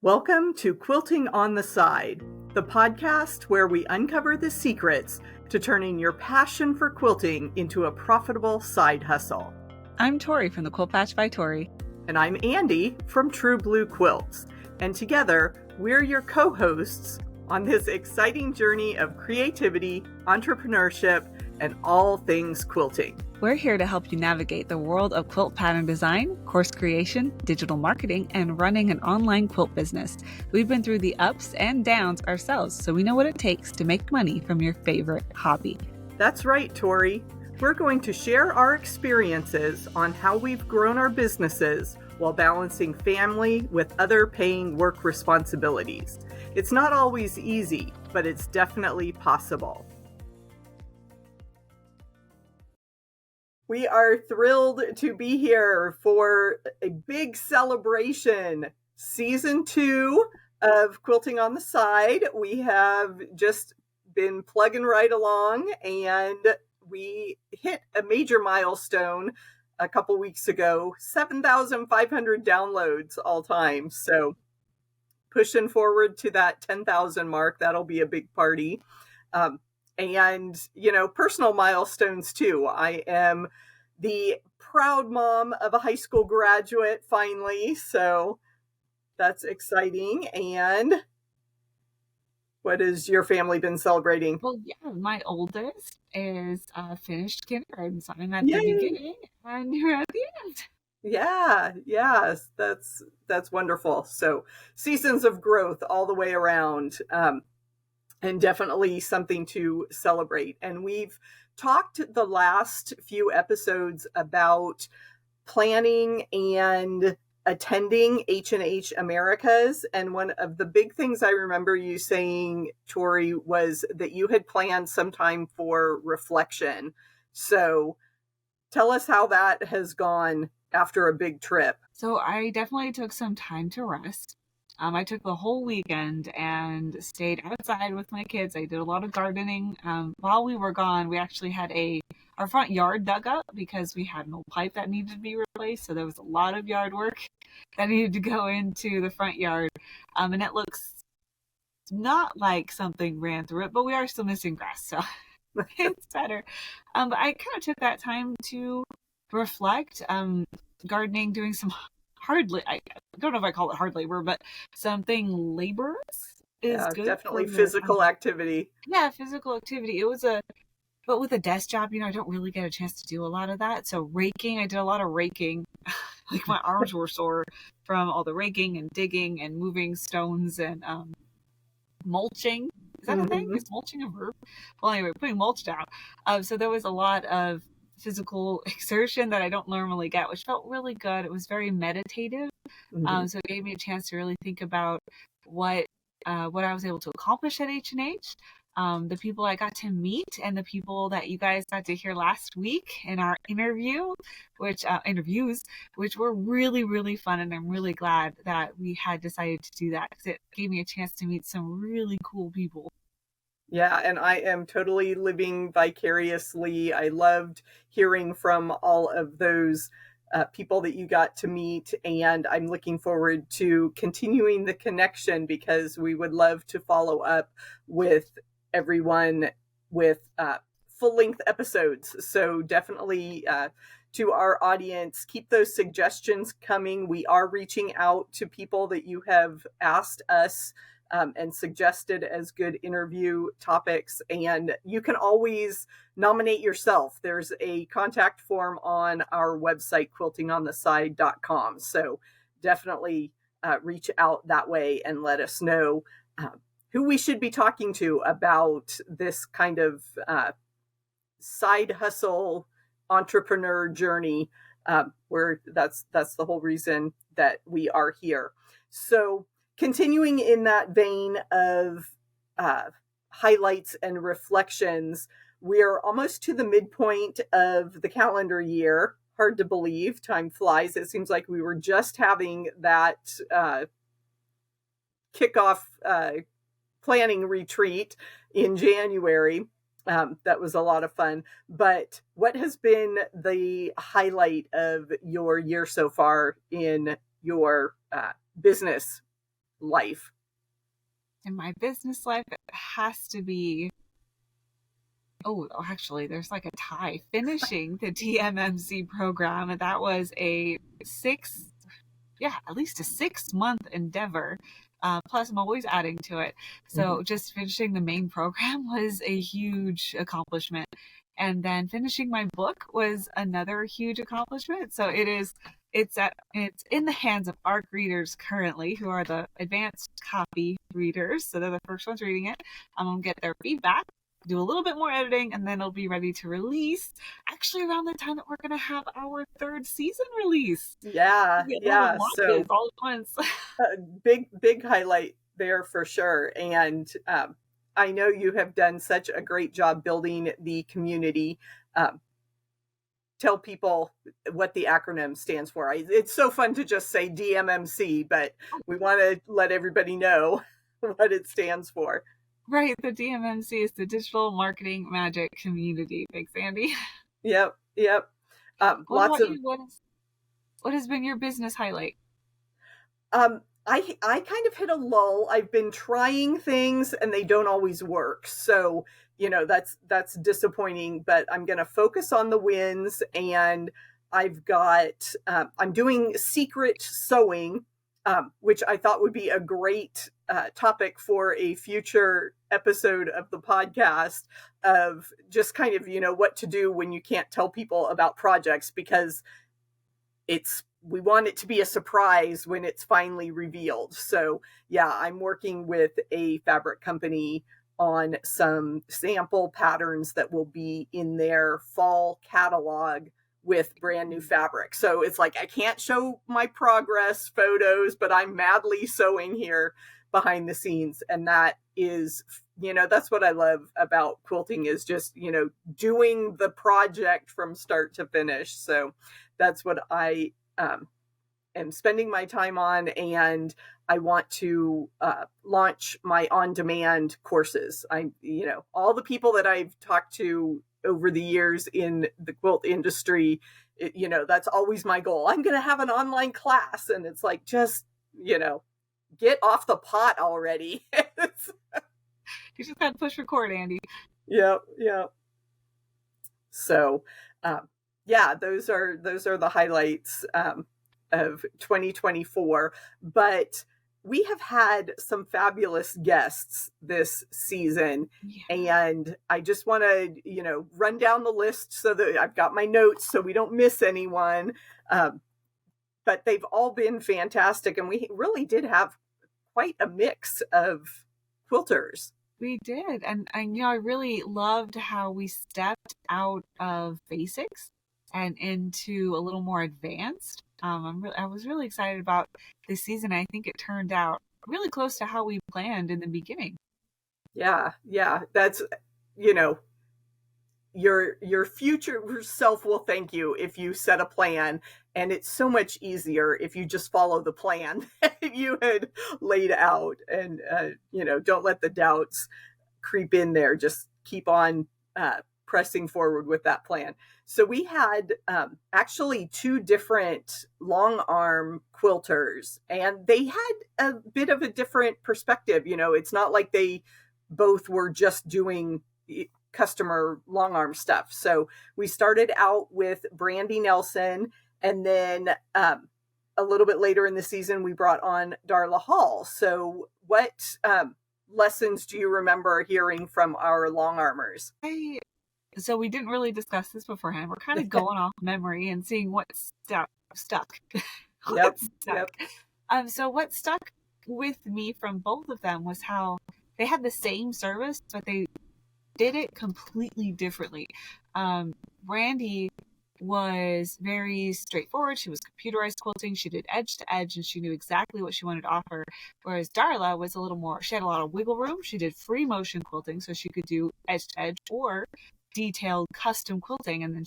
Welcome to Quilting on the Side, the podcast where we uncover the secrets to turning your passion for quilting into a profitable side hustle. I'm Tori from the Quilt Patch by Tori. And I'm Andi from True Blue Quilts. And together, we're your co-hosts on this exciting journey of creativity, entrepreneurship, and all things quilting. We're here to help you navigate the world of quilt pattern design, course creation, digital marketing, and running an online quilt business. We've been through the ups and downs ourselves, so we know what it takes to make money from your favorite hobby. That's right, Tori. We're going to share our experiences on how we've grown our businesses while balancing family with other paying work responsibilities. It's not always easy, but it's definitely possible. We are thrilled to be here for a big celebration. Season 2 of Quilting on the Side. We have just been plugging right along, and we hit a major milestone a couple weeks ago, 7,500 downloads all time. So pushing forward to that 10,000 mark, that'll be a big party. And, personal milestones too. I am the proud mom of a high school graduate finally. So that's exciting. And what has your family been celebrating? Well, yeah, my oldest is finished kindergarten, so I'm at the beginning and you're at the end. Yes, that's wonderful. So seasons of growth all the way around. And definitely something to celebrate. And we've talked the last few episodes about planning and attending H&H Americas. And one of the big things I remember you saying, Tori, was that you had planned some time for reflection. So tell us how that has gone after a big trip. So I definitely took some time to rest. I took the whole weekend and stayed outside with my kids. I did a lot of gardening. While we were gone, we actually had our front yard dug up because we had an old pipe that needed to be replaced. So there was a lot of yard work that needed to go into the front yard. And it looks not like something ran through it, but we are still missing grass. So it's better. But I kind of took that time to reflect, gardening, doing some I don't know if I call it hard labor, but something laborious is good. Definitely physical activity. Yeah, physical activity. But with a desk job, I don't really get a chance to do a lot of that. So raking, I did a lot of raking. Like my arms were sore from all the raking and digging and moving stones and mulching. Is that a thing? Is mulching a verb? Well, anyway, putting mulch down. So there was a lot of physical exertion that I don't normally get, which felt really good. It was very meditative. So it gave me a chance to really think about what I was able to accomplish at H&H, the people I got to meet, and the people that you guys got to hear last week in our interviews, which were really, really fun. And I'm really glad that we had decided to do that because it gave me a chance to meet some really cool people. Yeah, and I am totally living vicariously. I loved hearing from all of those people that you got to meet, and I'm looking forward to continuing the connection because we would love to follow up with everyone with full-length episodes. So definitely to our audience, keep those suggestions coming. We are reaching out to people that you have asked us and suggested as good interview topics. And you can always nominate yourself. There's a contact form on our website, quiltingontheside.com. So definitely reach out that way and let us know who we should be talking to about this kind of side hustle entrepreneur journey, where that's the whole reason that we are here. So continuing in that vein of highlights and reflections, we're almost to the midpoint of the calendar year. Hard to believe. Time flies. It seems like we were just having that kickoff planning retreat in January. That was a lot of fun. But what has been the highlight of your year so far in your business life? In my business life, it has to be, actually, there's like a tie. Finishing the DMMC program, and that was at least a 6-month endeavor. Plus, I'm always adding to it. So just finishing the main program was a huge accomplishment. And then finishing my book was another huge accomplishment. So it's in the hands of ARC readers currently, who are the advanced copy readers. So they're the first ones reading it. I'm going to get their feedback, do a little bit more editing, and then it'll be ready to release actually around the time that we're going to have our 3rd season release. Yeah. So all at once. big highlight there for sure. And I know you have done such a great job building the community. Tell people what the acronym stands for. It's so fun to just say DMMC, but we want to let everybody know what it stands for. Right. The DMMC is the Digital Marketing Magic Community. Thanks, Andi. Yep. What has been your business highlight? I kind of hit a lull. I've been trying things and they don't always work. So, that's disappointing, but I'm going to focus on the wins. And I'm doing secret sewing, which I thought would be a great topic for a future episode of the podcast, of just kind of, what to do when you can't tell people about projects, because we want it to be a surprise when it's finally revealed. So yeah, I'm working with a fabric company on some sample patterns that will be in their fall catalog with brand new fabric. So it's like, I can't show my progress photos, but I'm madly sewing here behind the scenes. And that is, that's what I love about quilting, is just, doing the project from start to finish. So that's what I am spending my time on. And I want to launch my on-demand courses. All the people that I've talked to over the years in the quilt industry, that's always my goal. I'm going to have an online class. And it's like, just, get off the pot already. You just got to push record, Andi. Yep. So, those are the highlights of 2024. But we have had some fabulous guests this season. Yeah. And I just want to, run down the list so that I've got my notes so we don't miss anyone. But they've all been fantastic. And we really did have quite a mix of quilters. We did. And I really loved how we stepped out of basics and into a little more advanced. I was really excited about this season. I think it turned out really close to how we planned in the beginning. Yeah. That's, your future self will thank you if you set a plan, and it's so much easier if you just follow the plan that you had laid out, and don't let the doubts creep in there. Just keep on pressing forward with that plan. So we had actually 2 different long arm quilters, and they had a bit of a different perspective. It's not like they both were just doing customer long arm stuff. So we started out with Brandy Nelson, and then a little bit later in the season, we brought on Darla Hall. So what lessons do you remember hearing from our long armers? So we didn't really discuss this beforehand. We're kind of going off memory and seeing what stuck. Yep. So what stuck with me from both of them was how they had the same service, but they did it completely differently. Brandy was very straightforward. She was computerized quilting. She did edge to edge, and she knew exactly what she wanted to offer. Whereas Darla was a little more, she had a lot of wiggle room. She did free motion quilting, so she could do edge to edge or detailed custom quilting. And then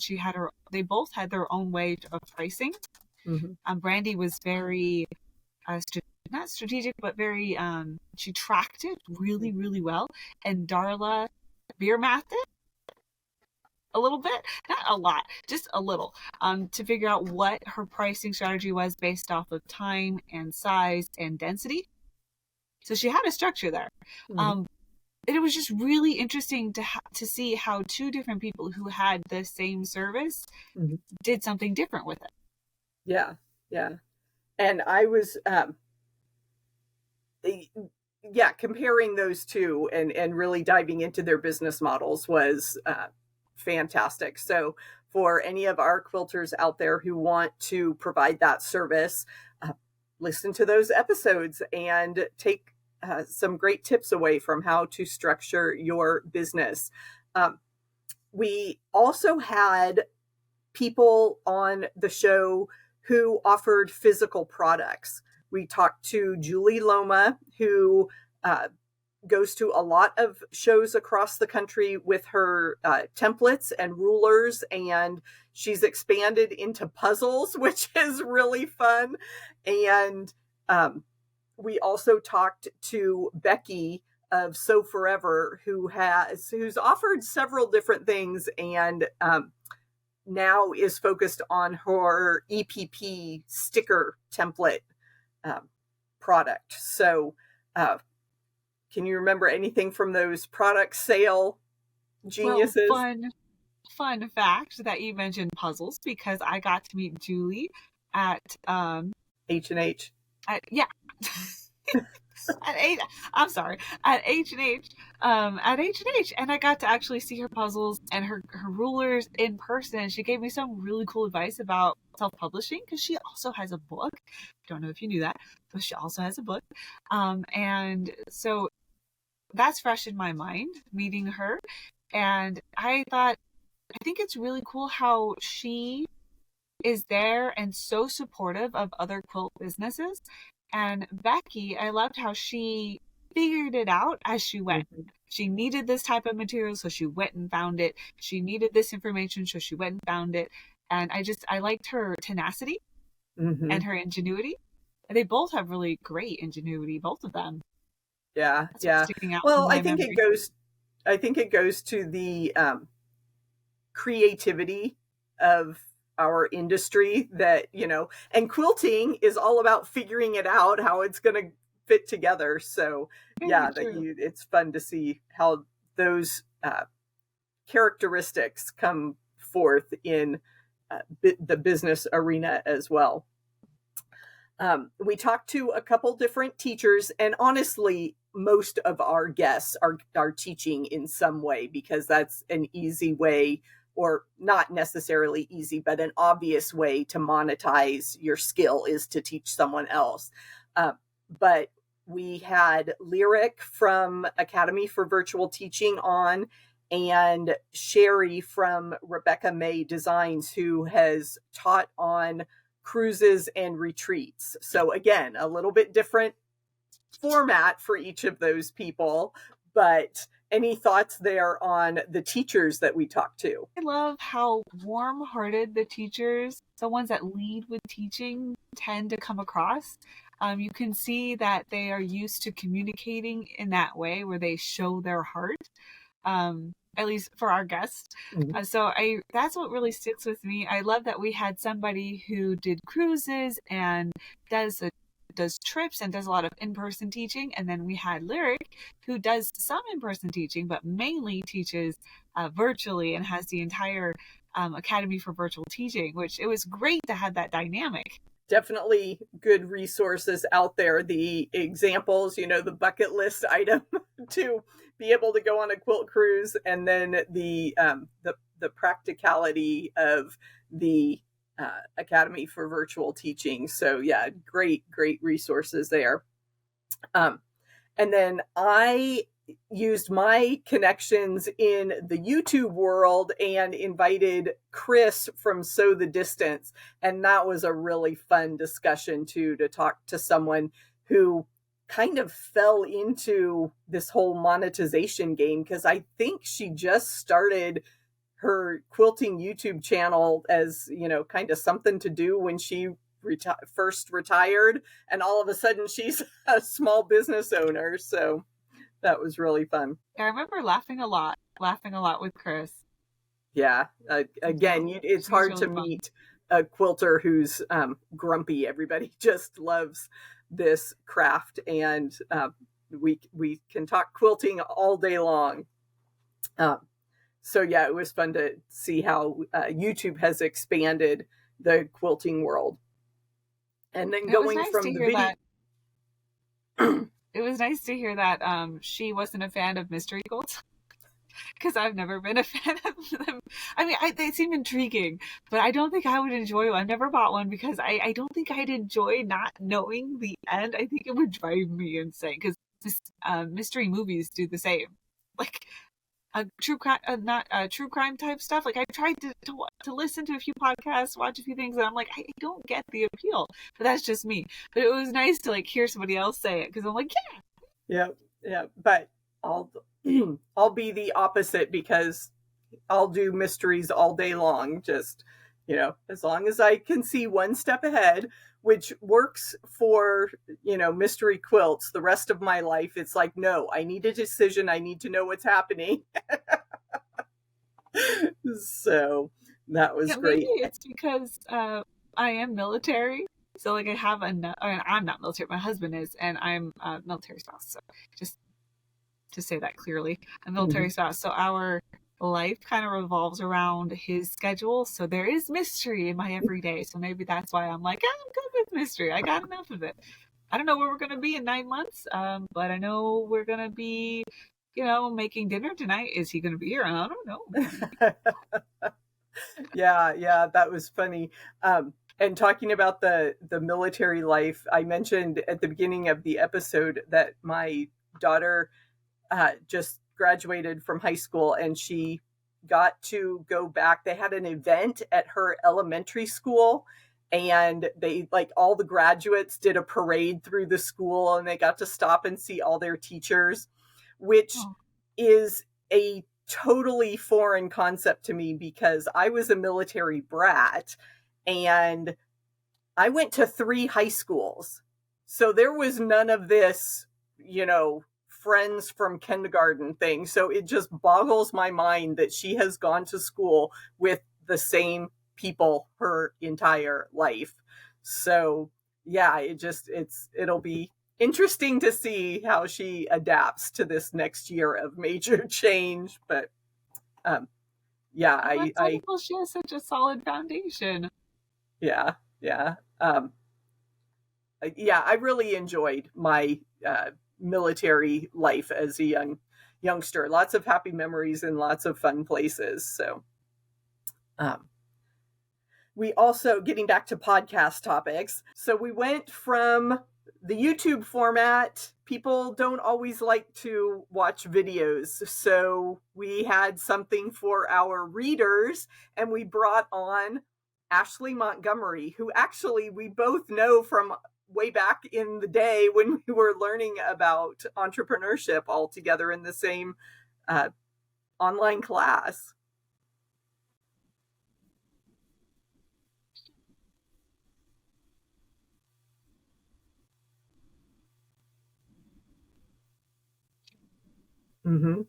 they both had their own way of pricing. Mm-hmm. Brandy was very, not strategic, but very, she tracked it really, really well. And Darla beer mathed it a little bit, not a lot, just a little, to figure out what her pricing strategy was based off of time and size and density. So she had a structure there. Mhm. And it was just really interesting to see how two different people who had the same service Mhm. did something different with it. Yeah, yeah. And I was, yeah, comparing those two and really diving into their business models was fantastic. So for any of our quilters out there who want to provide that service, uh, listen to those episodes and take some great tips away from how to structure your business. Um, we also had people on the show who offered physical products. We talked to Julie Loma, who uh, goes to a lot of shows across the country with her templates and rulers, and she's expanded into puzzles, which is really fun. And we also talked to Becky of Sew Forever, who's offered several different things, and now is focused on her EPP sticker template um, product. So, can you remember anything from those product sale Well, geniuses? fun fact that you mentioned puzzles, because I got to meet Julie at H&H. yeah. At eight, I'm sorry, at H&H, and I got to actually see her puzzles and her rulers in person. She gave me some really cool advice about self-publishing, because she also has a book. Don't know if you knew that, but she also has a book. And so that's fresh in my mind, meeting her. And I think it's really cool how she is there and so supportive of other quilt businesses. And Becky, I loved how she figured it out as she went. Mm-hmm. She needed this type of material, so she went and found it. She needed this information, so she went and found it. And I liked her tenacity Mm-hmm. and her ingenuity. They both have really great ingenuity, both of them. Yeah, That's what's yeah. sticking out in Well, my memory. I think it goes to the creativity of our industry, that, and quilting is all about figuring it out, how it's going to fit together. So Very yeah, true. it's fun to see how those characteristics come forth in the business arena as well. We talked to a couple different teachers, and honestly, most of our guests are teaching in some way, because that's an easy way, or not necessarily easy, but an obvious way to monetize your skill is to teach someone else. Uh, but we had Lyric from Academy for Virtual Teaching on, and Sherry from Rebecca May Designs, who has taught on cruises and retreats. So again, a little bit different format for each of those people, but any thoughts there on the teachers that we talked to? I love how warm-hearted the teachers, the ones that lead with teaching, tend to come across. You can see that they are used to communicating in that way where they show their heart. At least for our guests. Mhm. So that's what really sticks with me. I love that we had somebody who did cruises and does a, does trips and does a lot of in-person teaching, and then we had Lyric, who does some in-person teaching but mainly teaches virtually and has the entire Academy for Virtual Teaching, which it was great to have that dynamic. Definitely good resources out there. The examples, the bucket list item to be able to go on a quilt cruise, and then the practicality of the Academy for Virtual Teaching. So yeah, great resources there. Um, and then I used my connections in the YouTube world and invited Chris from Sew the Distance. And that was a really fun discussion too, to talk to someone who kind of fell into this whole monetization game, because I think she just started her quilting YouTube channel as, kind of something to do when she first retired, and all of a sudden she's a small business owner. So that was really fun. I remember laughing a lot with Chris. Yeah. So Again, it's she's hard to really fun. meet a quilter who's grumpy. Everybody just loves this craft, and we can talk quilting all day long. So yeah, it was fun to see how YouTube has expanded the quilting world. And then It was going nice from to the hear video. that. It was nice to hear that she wasn't a fan of mystery quilts, because I've never been a fan of them. I mean, they seem intriguing, but I don't think I would enjoy one. I've never bought one because I don't think I'd enjoy not knowing the end. I think it would drive me insane because mystery movies do the same. Like a true crime, not true crime type stuff. Like I tried to listen to a few podcasts, watch a few things, and I'm like, I don't get the appeal. But that's just me. But it was nice to like hear somebody else say it because I'm like, yeah. Yeah. But I'll I'll be the opposite because I'll do mysteries all day long. Just, as long as I can see one step ahead, which works for, mystery quilts. The rest of my life, it's like, no, I need a decision. I need to know what's happening. So that was Maybe great. it's because I am military. So like I have I'm not military. My husband is, and I'm a military spouse. So just to say that clearly, a military spouse. So our life kind of revolves around his schedule. So there is mystery in my everyday. So maybe that's why I'm like, I'm good with mystery. I got enough of it. I don't know where we're gonna be in 9 months, but I know we're gonna be, making dinner tonight. Is he gonna be here? I don't know. Yeah, that was funny. And talking about the military life, I mentioned at the beginning of the episode that my daughter just graduated from high school and she got to go back. They had an event at her elementary school and they, like, all the graduates did a parade through the school and they got to stop and see all their teachers, which is a totally foreign concept to me because I was a military brat and I went to 3 high schools. So there was none of this, friends from kindergarten thing. So it just boggles my mind that she has gone to school with the same people her entire life. So yeah, it'll be interesting to see how she adapts to this next year of major change. But yeah, That's wonderful. She has such a solid foundation. Yeah. I really enjoyed my military life as a youngster. Lots of happy memories and lots of fun places. So, we also, getting back to podcast topics, so we went from the YouTube format. People don't always like to watch videos, so we had something for our readers, and we brought on Ashley Montgomery, who actually we both know from way back in the day when we were learning about entrepreneurship all together in the same online class. Mm-hmm.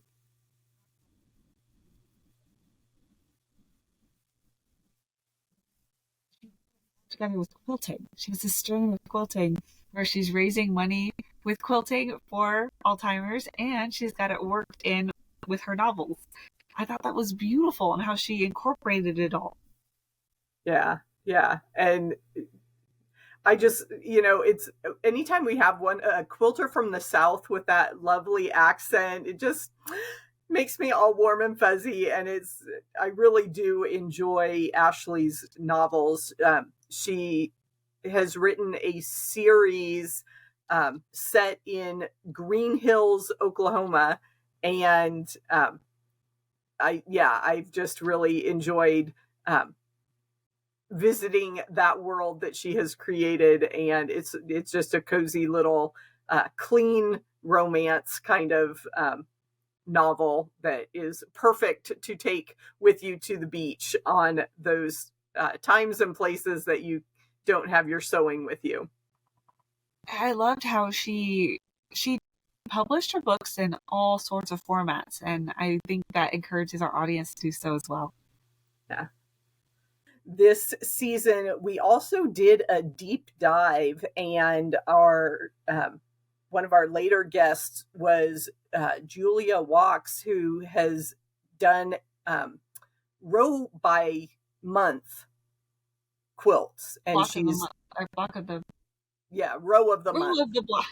Together with quilting. She has a string with quilting where she's raising money with quilting for Alzheimer's and she's got it worked in with her novels. I thought that was beautiful and how she incorporated it all. Yeah. And I just, it's anytime we have a quilter from the South with that lovely accent, it just makes me all warm and fuzzy. And I really do enjoy Ashley's novels. She has written a series set in Green Hills, Oklahoma. And I've just really enjoyed visiting that world that she has created, and it's just a cozy little clean romance kind of novel that is perfect to take with you to the beach on those times and places that you don't have your sewing with you. I loved how she published her books in all sorts of formats, and I think that encourages our audience to do so as well. Yeah. This season, we also did a deep dive, and our one of our later guests was Julia Walks, who has done row by month quilts, and Block of the she's month, or block of the row of the row month. of the block.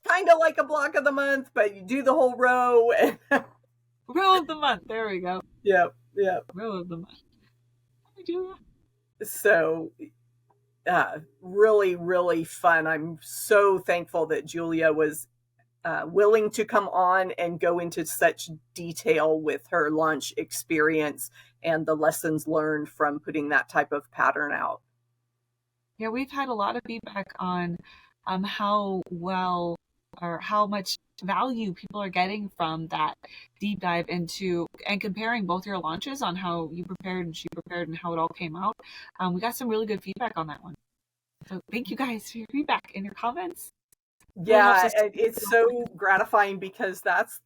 Kind of like a block of the month, but you do the whole row. Row of the month. There we go. Yep. Row of the month. Hi, Julia. So really, really fun. I'm so thankful that Julia was willing to come on and go into such detail with her launch experience and the lessons learned from putting that type of pattern out. Yeah, we've had a lot of feedback on how well or how much value people are getting from that deep dive into and comparing both your launches on how you prepared and she prepared and how it all came out. We got some really good feedback on that one. So thank you guys for your feedback and your comments. Yeah, it's so gratifying because that's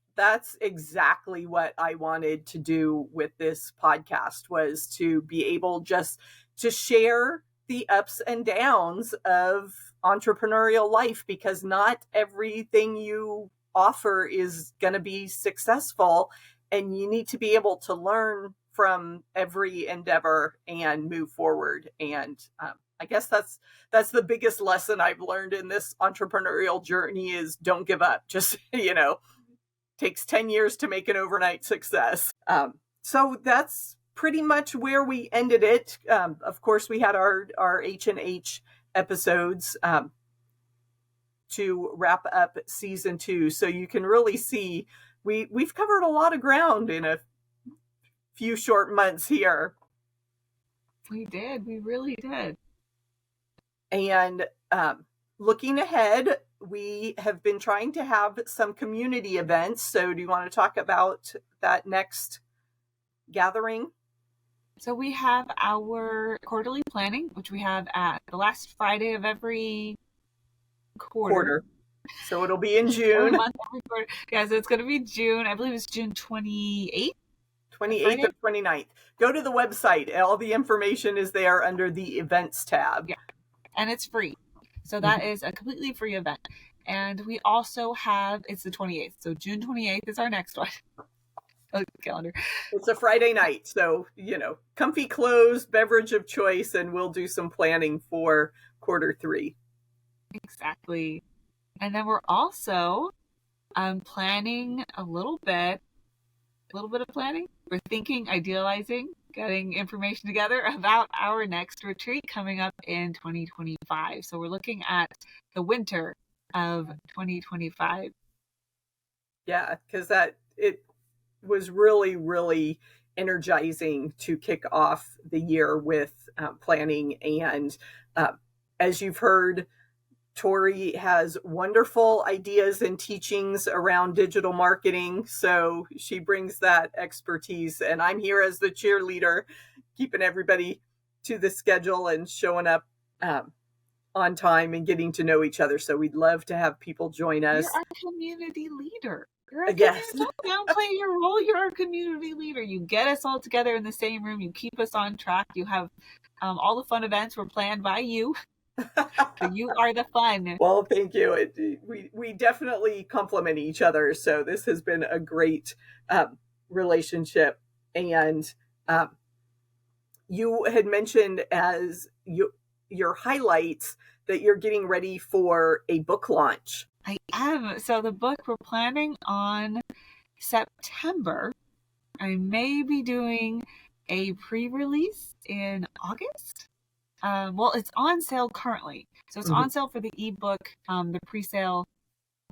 exactly what I wanted to do with this podcast, was to be able just to share the ups and downs of entrepreneurial life, because not everything you offer is going to be successful, and you need to be able to learn from every endeavor and move forward. And I guess that's the biggest lesson I've learned in this entrepreneurial journey is don't give up. Just, takes 10 years to make an overnight success. So that's pretty much where we ended it. Of course, we had our H&H episodes to wrap up season 2. So you can really see we've covered a lot of ground in a few short months here. We did. We really did. And looking ahead, we have been trying to have some community events. So do you want to talk about that next gathering? So we have our quarterly planning, which we have at the last Friday of every quarter. So it'll be in June. Every month, every quarter. Yeah, so it's going to be June. I believe it's June 28th. 28th or 29th. Go to the website. All the information is there under the events tab. Yeah. And it's free. So that is a completely free event. And we also have, it's the 28th. So June 28th is our next one. Oh, calendar. It's a Friday night. So, comfy clothes, beverage of choice, and we'll do some planning for quarter 3. Exactly. And then we're also planning a little bit of planning. We're thinking, idealizing, getting information together about our next retreat coming up in 2025. So we're looking at the winter of 2025. Yeah, because it was really, really energizing to kick off the year with planning. And as you've heard, Tori has wonderful ideas and teachings around digital marketing. So she brings that expertise, and I'm here as the cheerleader, keeping everybody to the schedule and showing up on time and getting to know each other. So we'd love to have people join us. You're our community leader. Yes. Don't downplay your role. You're our community leader. You get us all together in the same room. You keep us on track. You have all the fun events were planned by you. So you are the fun. Well, thank you. We definitely complement each other. So this has been a great relationship. And you had mentioned as your highlights that you're getting ready for a book launch. I am. So the book we're planning on September. I may be doing a pre-release in August. Well, it's on sale currently. So it's on sale for the ebook, the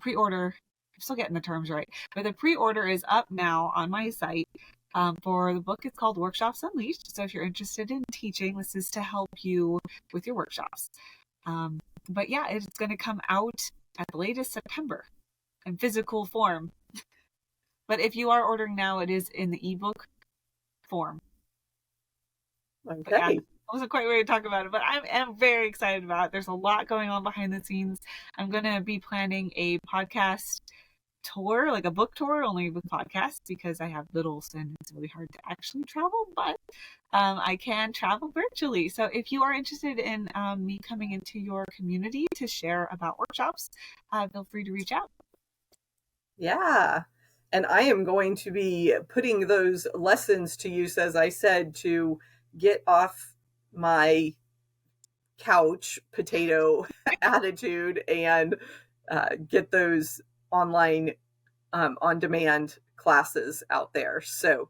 pre-order. I'm still getting the terms right. But the pre-order is up now on my site. For the book, it's called Workshops Unleashed. So if you're interested in teaching, this is to help you with your workshops. But yeah, it's going to come out at the latest September in physical form. But if you are ordering now, it is in the ebook form. Okay. Yeah, I wasn't quite ready to talk about it, but I am very excited about it. There's a lot going on behind the scenes. I'm going to be planning a podcast tour, like a book tour, only with podcasts because I have littles and it's really hard to actually travel, but I can travel virtually. So if you are interested in me coming into your community to share about workshops, feel free to reach out. Yeah. And I am going to be putting those lessons to use, as I said, to get off my couch potato attitude and get those online on demand classes out there. So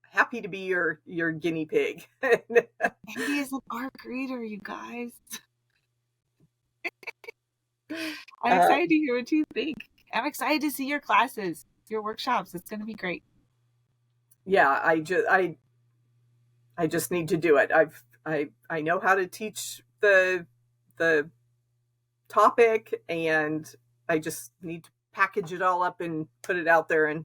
happy to be your guinea pig. Andi is an ARC reader, you guys. I'm excited to hear what you think. I'm excited to see your classes, your workshops. It's going to be great. Yeah, I just need to do it. I know how to teach the topic, and I just need to package it all up and put it out there and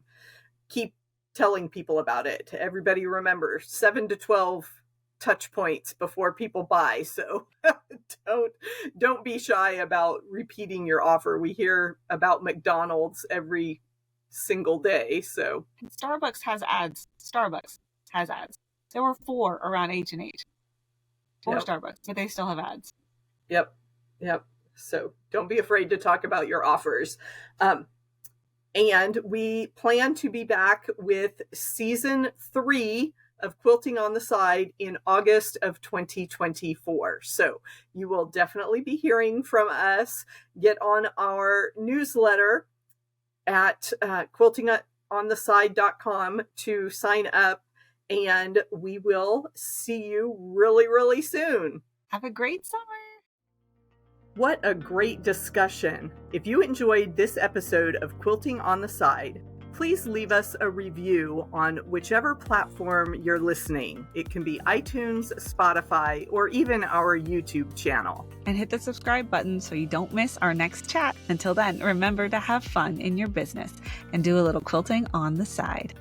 keep telling people about it. Everybody remember 7 to 12 touch points before people buy. So don't be shy about repeating your offer. We hear about McDonald's every single day. So Starbucks has ads. Starbucks has ads. There were 4 around H&H. 4 Starbucks, but they still have ads. Yep. So don't be afraid to talk about your offers. And we plan to be back with season 3 of Quilting on the Side in August of 2024. So you will definitely be hearing from us. Get on our newsletter at quiltingontheside.com to sign up, and we will see you really, really soon. Have a great summer. What a great discussion. If you enjoyed this episode of Quilting on the Side, please leave us a review on whichever platform you're listening. It can be iTunes, Spotify, or even our YouTube channel. And hit the subscribe button so you don't miss our next chat. Until then, remember to have fun in your business and do a little quilting on the side.